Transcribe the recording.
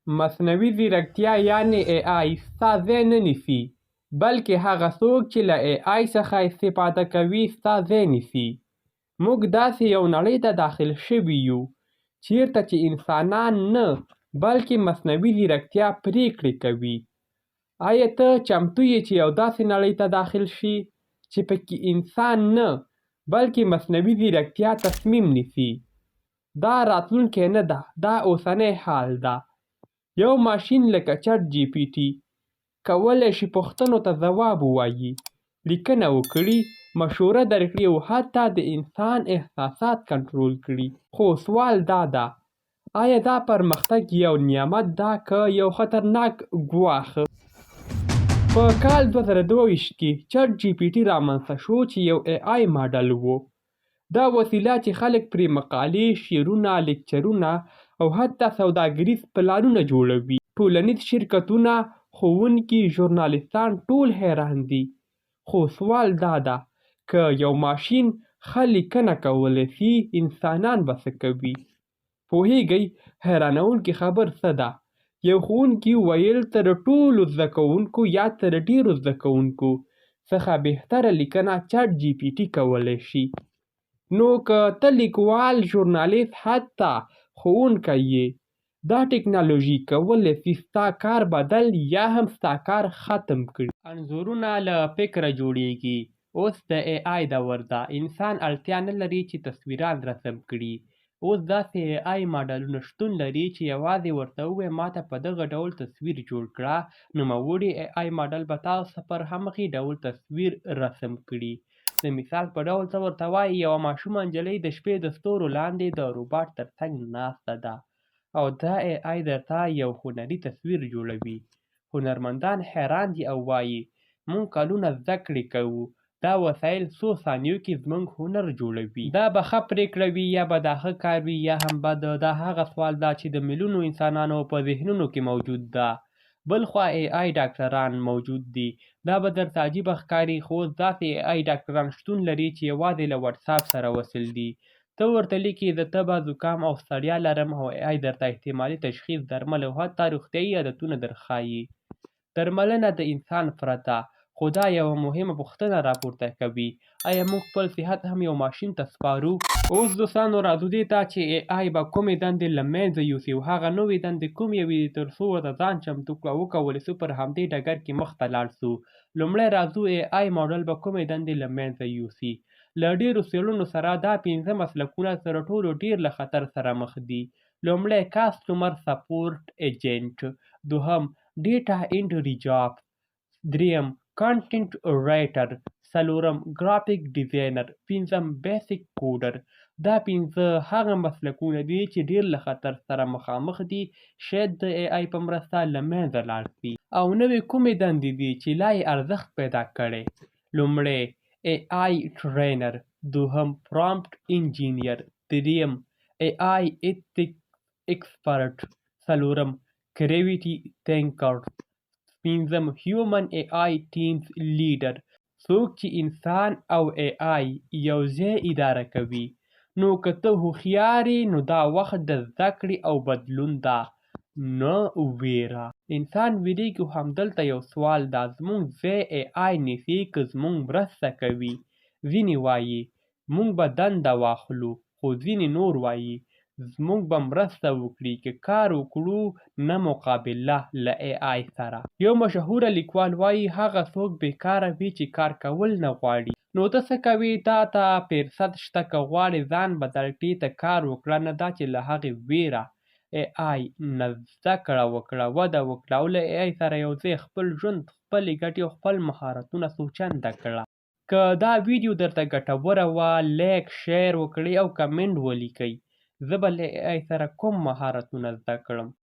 مصنوعي ځیرکتیا یعنې AI ستا ځای نه نیسي، بلکې هغه څوک چې له AI څخه استفاده کوي ستا ځای نیسي. موږ داسې یو نړۍ ته داخل شوي یو چیرته چې انسانان نه بلکې مصنوعي ځیرکتیا پریکړې کوي. آیا ته چمتو یې چې یو داسې نړۍ ته داخل شي چې پکې انسان نه بلکې مصنوعي ځیرکتیا تصمیم نیسي؟ دا راتلونکی نه ده، دا اوسنی حال ده. یو ماشین لکه چټ جی پی ټي کولی شي پوښتنو ته ځواب ووایي، لیکنه وکړي، مشوره درکړي او حتی د انسان احساسات کنټرول کړي. خو سوال دا ده، آیا دا پرمختګ یو نعمت ده که یو خطرناک ګواښ؟ په کال 2022 کې چټ جی پی ټي رامنځته شو چې یو AI ماډل و. دا وسیله چې خلک پرې مقالې، شعرونه، لیکچرونه او حتی سوداګریز پلانونه جوړوي. ټولنیز شرکتونه، ښوونکي، ژورنالیستان ټول حیران دي. خو سوال دا ده، که یو ماشین ښه لیکنه کولی شي، انسانان به څه کوي؟ پوهیږئ حیرانوونکې خبر څه ده؟ یو ښوونکي ویل تر ټولو زده کوونکو یا تر ډېرو زده کوونکو څخه بهتره لیکنه چټ جی پی ټي کولی شي. نو که ته لیکوال، ژورنالیست، حتی ښوونکی یې، دا ټکنالوژي کولی شي ستا کار بدل یا هم ستا کار ختم کړي. انځورونه له فکره جوړیږي. اوس د AI دور ده. انسان اړتیا نه لري چې تصویران رسم کړي. اوس داسې AI ماډلونه شتون لري چې یوازې ورته ووایې ماته په دغه ډول تصویر جوړ کړه، نوموړی AI ماډل به تاسو پر همغې ډول تصویر رسم کړي. د مثال په ډول ته ورته وایي یوه ماشومه نجلۍ د شپې د ستورو لاندې د روباټ تر څنګ ناسته ده او دا AI درته یو هنري تصویر جوړوي. هنرمندان حیران دي او وایي موږ کلونه زده کړې کوو، دا وسایل څو ثانیو کې زموږ هنر جوړوي. دا به ښه پرېکړه وي یا به دا ښه کار وي یا هم بد. دا هغه سوال ده چې د میلیونو انسانانو په ذهنونو کې موجود ده. بل خوا AI ډاکټران موجود دي. دا به درته عجیبه ښکاري، خو اوس داسې AI ډاکټران شتون لري چې یوازې له وټساپ سره وصل دي. ته ورته لیکې زه تبه، زکام او ستړیا لرم او AI درته احتمالي تشخیص، درمل او حتی روغتیایي عادتونه درښایي. درملنه د انسان پرته. خو دا یوه مهمه پوښتنه راپورته کوي، آیا موږ خپل صحت هم یو ماشین ته سپارو؟ اوس دوستانو راځو دې ته چې AI به کومې دندې له منځه یوسي او هغه نوې دندې کومې وي تر څو ورته ځان چمتو کړو او وکولی شو پر همدې ډګر کې مخته لاړ شو. لومړی راځو AI ماډل به کومې دندې له منځه یوسي. له ډېرو څېړنو سره دا 5 مسلکونه تر ټولو ډېر له خطر سره مخ دي. لومړی کاسټمر سپورټ ایجنټ، دوهم ډیټا انټري جاب، دریم کانټینټ رایټر، څلورم ګرافیک ډیزاینر، پنځم بیسیک کوډر. دا 5 هغه مسلکونه دي چې ډېر له خطر سره مخامخ دي، شاید د AI په مرسته له منځه لاړ شي. او نوې کومې دندې دي چې لا یې ارزښت پیدا کړی؟ لومړی AI ټرینر، دوهم پرامپټ انجینیر، دریم AI ایتھکس ایکسپرټ، څلورم کریټیو تھینکر، پنځم هیومن AI ټیمز لیډر، څوک چې انسان او AI یو ځای اداره کوي. نو که ته هوښیار یې نو دا وخت د زده کړې او بدلون ده، نه ویره. انسان ویریږي او همدلته یو سوال ده، زموږ ځای AI نیسي که زموږ مرسته کوي؟ ځینې وایي موږ به دنده واخلو، خو ځینې نور وایي زموږ به مرسته وکړي که کار وکړو نه مقابله له AI سره. یو مشهوره لیکوال وایي هغه څوک بیکاره وي چې کار کول نه غواړي. نو ته څه کوې؟ تا ته فرصت شته، که غواړې ځان بدل کړې ته کار وکړه، نه دا چې له هغې ویره. AI نه زده کړه وکړه، وده وکړه او له AI سره یو ځای خپل ژوند، خپلې ګټې او خپل مهارتونه څو چنده کړه. که دا ویډیو درته ګټوره وه، لایک، شیر وکړئ او کمنټ ولیکئ. زه به له AI سره کوم مهارتونه زده کړم.